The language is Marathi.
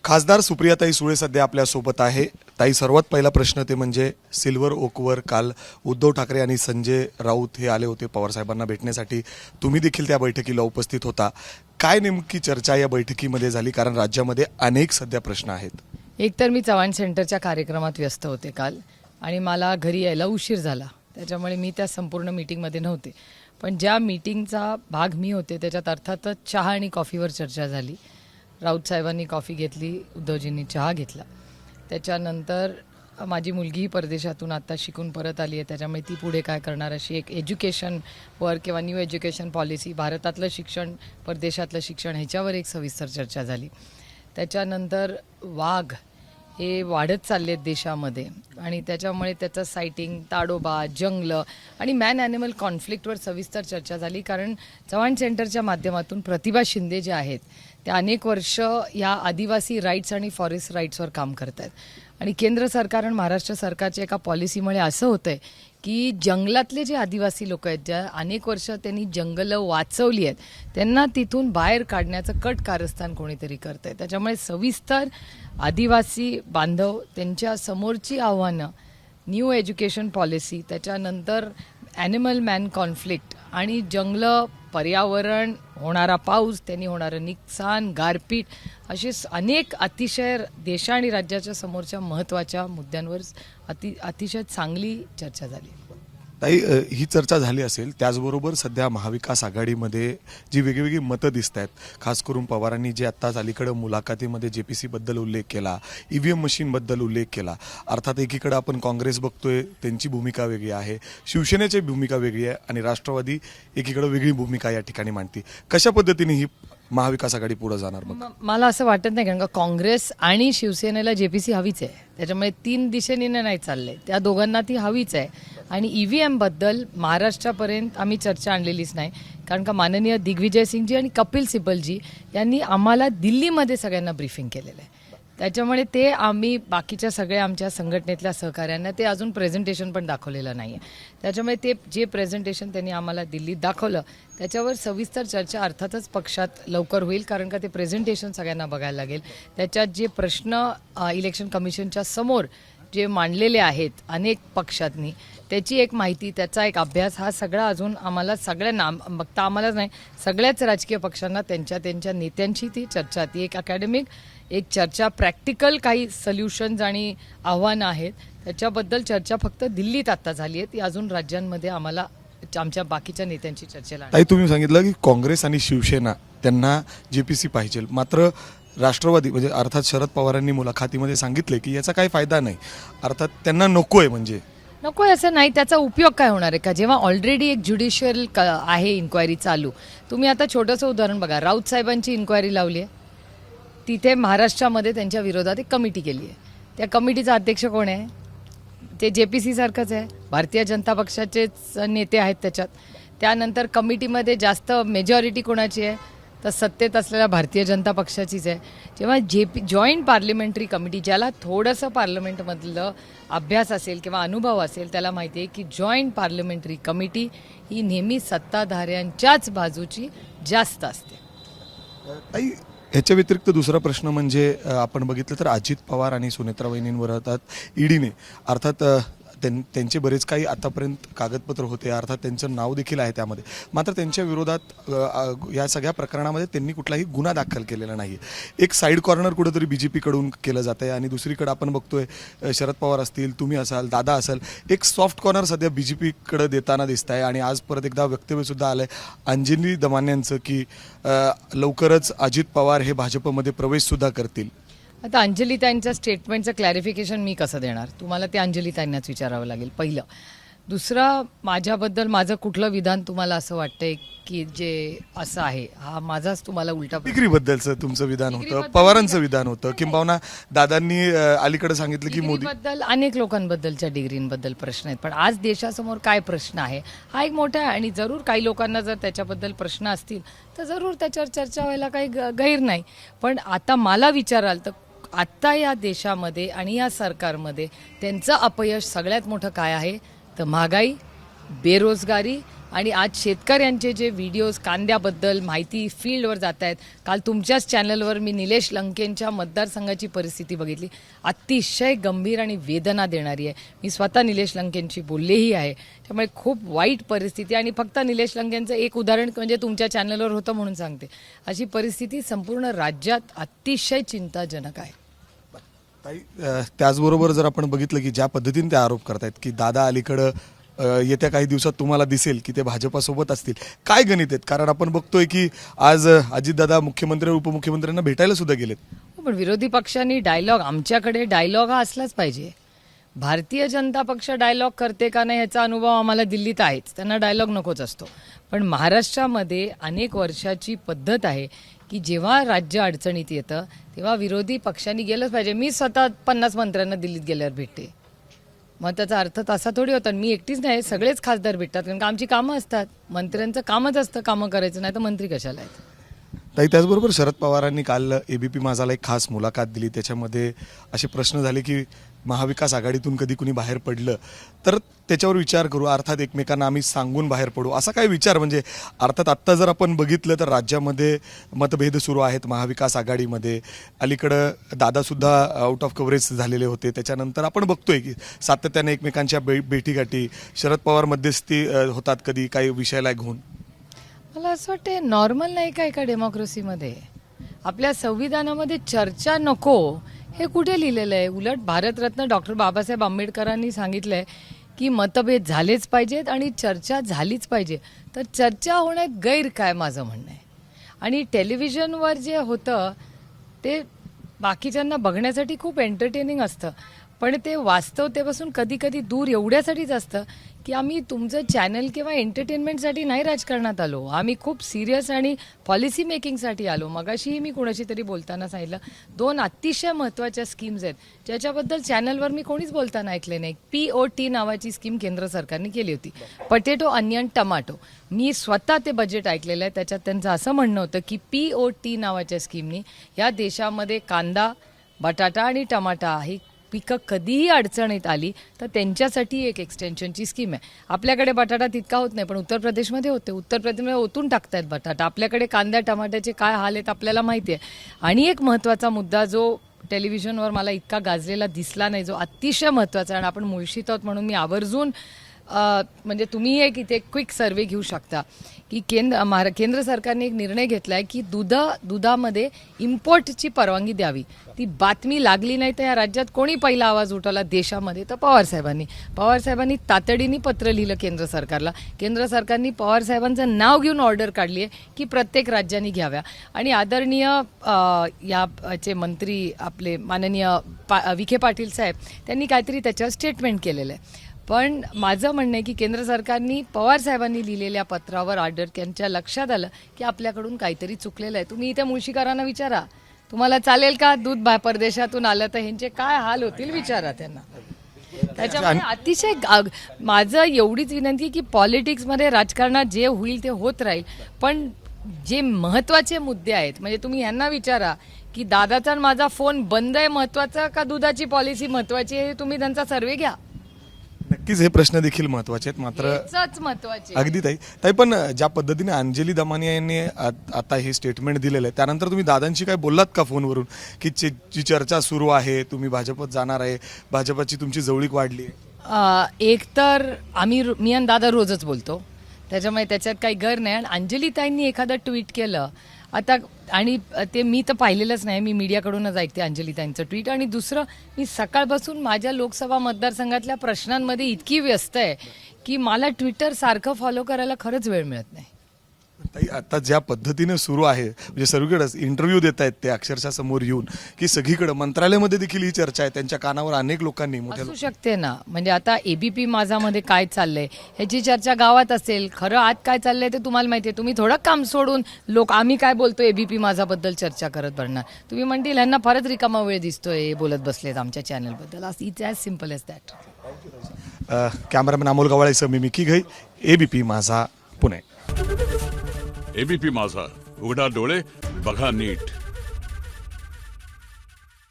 खासदार सुप्रियाताई सुळे सध्या आपल्या सोबत आहे. ताई, सर्वात पहिला प्रश्न ते म्हणजे सिल्वर ओकवर काल उद्धव ठाकरे आणि संजय राऊत हे आले होते पवार साहेबांना भेटण्यासाठी. तुम्ही देखील त्या बैठकीला उपस्थित होता. काय नेमकी चर्चा या बैठकीमध्ये झाली? कारण राज्यामध्ये अनेक सध्या प्रश्न आहेत. एकतर मी चव्हाण सेंटरच्या कार्यक्रमात व्यस्त होते काल आणि मला घरी यायला उशीर झाला, त्याच्यामुळे मी त्या संपूर्ण मीटिंगमध्ये नव्हते. पण ज्या मीटिंगचा भाग मी होते त्याच्यात अर्थातच चहा आणि कॉफीवर चर्चा झाली. राऊत साहेबांनी कॉफी घेतली, उद्धवजींनी चहा घेतला. त्याच्यानंतर माझी मुलगीही परदेशातून आता शिकून परत आली आहे, त्याच्यामुळे ती पुढे काय करणार अशी एक एज्युकेशनवर किंवा न्यू एज्युकेशन पॉलिसी, भारतातलं शिक्षण परदेशातलं शिक्षण ह्याच्यावर एक सविस्तर चर्चा झाली. त्याच्यानंतर वाघ हे वाढत चालले आहेत देशामध्ये आणि त्याच्यामुळे त्याचं सायटिंग, ताडोबा, जंगलं आणि मॅन ॲनिमल कॉन्फ्लिक्टवर सविस्तर चर्चा झाली. कारण चव्हाण सेंटरच्या माध्यमातून प्रतिभा शिंदे जे आहेत त्या अनेक वर्ष या आदिवासी राईट्स आणि फॉरेस्ट राईट्सवर काम करत आहेत आणि केंद्र सरकार आणि महाराष्ट्र सरकारच्या एका पॉलिसीमुळे असं होतं आहे की जंगलातले जे आदिवासी लोक आहेत, ज्या अनेक वर्ष त्यांनी जंगलं वाचवली आहेत, त्यांना तिथून बाहेर काढण्याचं कट कारस्थान कोणीतरी करत आहे. त्याच्यामुळे सविस्तर आदिवासी बांधव, त्यांच्या समोरची आव्हानं, न्यू एज्युकेशन पॉलिसी, त्याच्यानंतर ॲनिमल मॅन कॉन्फ्लिक्ट आणि जंगलं, पर्यावरण, होणारा पाऊस, त्यांनी होणारं नुकसान, गारपीट, असे अनेक अतिशय देशा आणि राज्याच्या समोरच्या महत्त्वाच्या मुद्द्यांवर अतिशय चांगली चर्चा झाली. ताई, ही चर्चा झाली असेल, त्याचबरोबर सध्या महाविकास आघाडीमध्ये जी वेगवेगळी मतं दिसत आहेत, खास करून पवारांनी जे आत्ताच अलीकडं मुलाखतीमध्ये JPC बद्दल उल्लेख केला, EVM मशीनबद्दल उल्लेख केला. अर्थात एकीकडे आपण काँग्रेस बघतोय, त्यांची भूमिका वेगळी आहे, शिवसेनेची भूमिका वेगळी आहे आणि राष्ट्रवादी एकीकडे वेगळी भूमिका या ठिकाणी मांडते. कशा पद्धतीने ही महाविकास आघाडी पुढे जाणार? मग मला असं वाटत नाही, कारण का काँग्रेस आणि शिवसेनेला JPC हवीच आहे, त्याच्यामुळे तीन दिशेने नाही चालले, त्या दोघांना ती हवीच आहे. आणि EVM बद्दल महाराष्ट्रापर्यंत आम्ही चर्चा आणलेलीच नाही, कारण का माननीय दिग्विजय सिंगजी आणि कपिल सिब्बलजी यांनी आम्हाला दिल्लीमध्ये सगळ्यांना ब्रीफिंग केलेलं आहे. त्याच्यामुळे ते आम्ही बाकीच्या सगळ्या आमच्या संघटनेतल्या सहकाऱ्यांना ते अजून प्रेझेंटेशन पण दाखवलेलं नाही आहे. त्याच्यामुळे ते जे प्रेझेंटेशन त्यांनी आम्हाला दिल्लीत दाखवलं त्याच्यावर सविस्तर चर्चा अर्थातच पक्षात लवकर होईल, कारण का ते प्रेझेंटेशन सगळ्यांना बघायला लागेल. त्याच्यात जे प्रश्न इलेक्शन कमिशनच्या समोर जे मांडलेले आहेत अनेक पक्षांनी, त्याची एक माहिती, त्याचा एक अभ्यास, हा सगळा अजून आम्हाला सगळ्यांना, फक्त आम्हालाच नाही, सगळ्याच राजकीय पक्षांना त्यांच्या नेत्यांची ती चर्चा, ती एक अकॅडमिक एक चर्चा, प्रॅक्टिकल काही सोल्युशन्स आणि आव्हानं आहेत त्याच्याबद्दल चर्चा फक्त दिल्लीत आत्ता झाली आहे. ती अजून राज्यांमध्ये आम्हाला आमच्या बाकीच्या नेत्यांची चर्चेला. ताई, तुम्ही सांगितलं की काँग्रेस आणि शिवसेना त्यांना JPC पाहिजे, मात्र राष्ट्रवादी म्हणजे अर्थात शरद पवारांनी मुलाखतीमध्ये सांगितले की याचा काही फायदा नाही, अर्थात त्यांना नको आहे. म्हणजे नको आहे असं नाही, त्याचा उपयोग काय होणार आहे का? जेव्हा ऑलरेडी एक ज्युडिशियल आहे इन्क्वायरी चालू. तुम्ही आता छोटंसं उदाहरण बघा, राऊत साहेबांची इन्क्वायरी लावली आहे, तिथे महाराष्ट्रामध्ये त्यांच्या विरोधात एक कमिटी केली आहे. त्या कमिटीचा अध्यक्ष कोण आहे? ते JPC सारखंच आहे, भारतीय जनता पक्षाचेच नेते आहेत त्याच्यात. त्यानंतर कमिटीमध्ये जास्त मेजॉरिटी कोणाची आहे? तर सत्तेत असलेल्या भारतीय जनता पक्षाचीच आहे. जेव्हा जॉईंट पार्लमेंटरी कमिटी, ज्याला थोडंसं पार्लमेंटमधलं अभ्यास असेल किंवा अनुभव असेल त्याला माहिती आहे की जॉईंट पार्लमेंटरी कमिटी ही नेहमी सत्ताधाऱ्यांच्याच बाजूची जास्त असते. ताई, ह्याच्या व्यतिरिक्त दुसरा प्रश्न म्हणजे आपण बघितलं तर अजित पवार आणि सुनेत्रा वहिनींवर अर्थात ईडीने अर्थात त्यांचे बरेच काही आतापर्यंत कागदपत्र होते, अर्थात त्यांचं नाव देखील आहे त्यामध्ये, मात्र त्यांच्या विरोधात या सगळ्या प्रकरणामध्ये त्यांनी कुठलाही गुन्हा दाखल केलेला नाही. एक साईड कॉर्नर कुठंतरी BJP कडून केलं जात आहे आणि दुसरीकडे आपण बघतोय शरद पवार असतील, तुम्ही असाल, दादा असाल, एक सॉफ्ट कॉर्नर सध्या BJP कडे देताना दिसत आहे. आणि आज परत एकदा वक्तव्यसुद्धा आलं आहे अंजली दमान्यांचं की लवकरच अजित पवार हे भाजपमध्ये प्रवेशसुद्धा करतील. आता अंजलीताईंच्या स्टेटमेंटचं क्लॅरिफिकेशन मी कसं देणार? तुम्हाला ते अंजलीताईंनाच विचारावं लागेल पहिलं. दुसरं, माझ्याबद्दल माझं कुठलं विधान तुम्हाला असं वाटतंय की जे असं आहे, हा माझाच तुम्हाला उलटा? डिग्रीबद्दलचं तुमचं विधान होतं, पवारांचं विधान होतं, किंबहुना दादांनी अलीकडे सांगितलं की मोदीबद्दल, अनेक लोकांबद्दलच्या डिग्रींबद्दल प्रश्न आहेत. पण आज देशासमोर काय प्रश्न आहे हा एक मोठा आहे आणि जरूर काही लोकांना जर त्याच्याबद्दल प्रश्न असतील तर जरूर त्याच्यावर चर्चा व्हायला काही गैर नाही. पण आता मला विचाराल तर आत्ता या देशामध्ये आणि या सरकारमध्ये त्यांचं अपयश सगळ्यात मोठं काय आहे? तर महागाई, बेरोजगारी आणि आज शेतकऱ्यांचे जे व्हिडिओज कांद्याबद्दल माहिती फील्डवर जात आहेत, काल तुमच्याच चॅनलवर मी निलेश लंकेंच्या मतदारसंघाची परिस्थिती बघितली, अतिशय गंभीर आणि वेदना देणारी आहे. मी स्वतः निलेश लंकेंशी बोललेही आहे. त्यामुळे खूप वाईट परिस्थिती, आणि फक्त निलेश लंकेंचं एक उदाहरण म्हणजे तुमच्या चॅनलवर होतं म्हणून सांगते. अशी परिस्थिती संपूर्ण राज्यात अतिशय चिंताजनक आहे. ताई, त्याचबरोबर जर आपण बघितलं की ज्या पद्धतीने ते आरोप करतायत की दादा अलीकडं येत्या काही दिवसात तुम्हाला दिसेल की ते भाजपासोबत असतील, काय गणित आहेत? कारण आपण बघतोय की आज अजितदादा मुख्यमंत्री आणि उपमुख्यमंत्र्यांना भेटायला सुद्धा गेलेत. हो, पण विरोधी पक्षांनी डायलॉग, आमच्याकडे डायलॉग हा असलाच पाहिजे. भारतीय जनता पक्ष डायलॉग करते का नाही याचा अनुभव आम्हाला दिल्लीत आहेच, त्यांना डायलॉग नकोच असतो. पण महाराष्ट्रामध्ये अनेक वर्षाची पद्धत आहे की जेव्हा राज्य अडचणीत येतं तेव्हा विरोधी पक्षांनी गेलंच पाहिजे. मी स्वतः 50 मंत्र्यांना दिल्लीत गेल्यावर भेटते. मग त्याचा अर्थ तसा थोडी होता. मी एकटीच नाही, सगळेच खासदार भेटतात, कारण का आमची कामं असतात. मंत्र्यांचं कामच असतं कामं करायचं, नाही तर मंत्री कशाला आहेत. ताई, त्याचबरोबर शरद पवारांनी काल एबीपी माझाला एक खास मुलाखत दिली. त्याच्यामध्ये असे प्रश्न झाले की महाविकास आघाडीतून कधी कुणी बाहेर पडलं तर त्याच्यावर विचार करू, अर्थात एकमेकांना आम्ही सांगून बाहेर पडू, असा काय विचार? म्हणजे अर्थात आत्ता जर आपण बघितलं तर राज्यामध्ये मतभेद सुरू आहेत महाविकास आघाडीमध्ये. अलीकडं दादासुद्धा आउट ऑफ कव्हरेज झालेले होते. त्याच्यानंतर आपण बघतोय की सातत्याने एकमेकांच्या भेटीगाठी, शरद पवार मध्यस्थी होतात कधी काही विषयाला घेऊन. मला असं वाटतं नॉर्मल नाही का एका डेमोक्रेसीमध्ये? आपल्या संविधानामध्ये चर्चा नको हे कुठे लिहिलेलं आहे? उलट भारतरत्न डॉक्टर बाबासाहेब आंबेडकरांनी सांगितलंय की मतभेद झालेच पाहिजेत आणि चर्चा झालीच पाहिजे. तर चर्चा होण्यात गैर काय, माझं म्हणणं आहे. आणि टेलिव्हिजनवर जे होतं ते बाकीच्यांना बघण्यासाठी खूप एंटरटेनिंग असतं, पण ते वास्तवतेपासून कधी कधी दूर एवढ्यासाठीच असतं की आम्ही तुमचं चॅनल किंवा एंटरटेनमेंटसाठी नाही राजकारणात आलो, आम्ही खूप सिरियस आणि पॉलिसी मेकिंगसाठी आलो. मगाशीही मी कोणाशी तरी बोलताना सांगितलं 2 अतिशय महत्त्वाच्या स्कीम्स आहेत ज्याच्याबद्दल चॅनलवर मी कोणीच बोलताना ऐकले नाही. POT नावाची स्कीम केंद्र सरकारने केली होती, पटेटो अनियन टमाटो. मी स्वतः ते बजेट ऐकलेलं आहे. त्याच्यात त्यांचं असं म्हणणं होतं की POT नावाच्या स्कीमनी या देशामध्ये कांदा, बटाटा आणि टमाटा ही पिकं कधीही अडचणीत आली तर त्यांच्यासाठी एक एक्सटेन्शनची स्कीम आहे. आपल्याकडे बटाटा तितका होत नाही, पण उत्तर प्रदेशमध्ये होते. उत्तर प्रदेशमध्ये ओतून टाकतायत बटाटा. आपल्याकडे कांद्या टमाट्याचे काय हाल आहेत आपल्याला माहिती आहे. आणि एक महत्त्वाचा मुद्दा जो टेलिव्हिजनवर मला इतका गाजलेला दिसला नाही, जो अतिशय महत्त्वाचा आहे आणि आपण मुळशीत आहोत म्हणून मी आवर्जून म्हणजे तुम्ही एक इथे क्विक सर्वे घेऊ शकता की केंद्र सरकारने एक निर्णय घेतला आहे की दुधामध्ये इम्पोर्टची परवानगी द्यावी. ती बातमी लागली नाही तर या राज्यात कोणी पहिला आवाज उठवला देशामध्ये तर पवारसाहेबांनी तातडीने पत्र लिहिलं केंद्र सरकारला. केंद्र सरकारने पवारसाहेबांचं नाव घेऊन ऑर्डर काढली आहे की प्रत्येक राज्यांनी घ्याव्या. आणि आदरणीय याचे मंत्री आपले माननीय विखे पाटील साहेब त्यांनी काहीतरी त्याच्यावर स्टेटमेंट केलेलं आहे. पण माझं म्हणणं आहे की केंद्र सरकारनी पवारसाहेबांनी लिहिलेल्या पत्रावर ऑर्डर त्यांच्या लक्षात आलं की आपल्याकडून काहीतरी चुकलेलं आहे. तुम्ही इथे मुळशीकरांना विचारा, तुम्हाला चालेल का दूध परदेशातून आलं तर ह्यांचे काय हाल होतील विचारा त्यांना. त्याच्यामुळे अतिशय माझं एवढीच विनंती आहे की पॉलिटिक्समध्ये राजकारणात जे होईल ते होत राहील, पण जे महत्त्वाचे मुद्दे आहेत म्हणजे तुम्ही यांना विचारा की दादाचा माझा फोन बंद आहे महत्त्वाचा का दुधाची पॉलिसी महत्त्वाची आहे, तुम्ही त्यांचा सर्वे घ्या. नक्कीच हे प्रश्न देखील महत्त्वाचे आहेत. मात्र महत्त्वाचे अगदी ताई पण ज्या पद्धतीने अंजली दमानिया यांनी आता हे स्टेटमेंट दिलेलं आहे त्यानंतर तुम्ही दादांशी काय बोललात का फोनवरून की जी चर्चा सुरू आहे, तुम्ही भाजपत जाणार आहे, भाजपची तुमची जवळीक वाढली आहे? एक तर मी आणि दादा रोजच बोलतो, त्याच्यामुळे त्याच्यात काही गैर नाही. आणि अंजलीताईंनी एखादं ट्विट केलं आता, आणि ते मी तर पाहिलेलंच नाही, मी मीडियाकडूनच ऐकते अंजलीताईंचं ट्विट. आणि दुसरं, मी सकाळपासून माझ्या लोकसभा मतदारसंघातल्या प्रश्नांमध्ये इतकी व्यस्त आहे की मला ट्विटर सारखं फॉलो करायला खरंच वेळ मिळत नाही. ताई, आता ज्या पद्धतीने सुरू आहे म्हणजे सगळीकडेच इंटरव्ह्यू देत आहेत ते अक्षरशः समोर येऊन की सगळीकडे मंत्रालयामध्ये देखील ही चर्चा आहे, त्यांच्या कानावर अनेक लोकांनी असू शकते ना. म्हणजे आता ABP माझामध्ये काय चाललंय ह्याची चर्चा गावात असेल, खरं आत काय चाललंय ते तुम्हाला माहिती आहे. तुम्ही थोडं काम सोडून आम्ही काय बोलतो ABP माझाबद्दल चर्चा करत बनणार. तुम्ही म्हणतील ह्यांना फारच रिकामा वेळ दिसतोय, बोलत बसलेत आमच्या चॅनलबद्दल. It's as simple as that. Cameraman Amol गवाळेसह मी मिकी घई, ABP माझा, पुणे. ABP माझा, उघडा डोळे बघा नीट.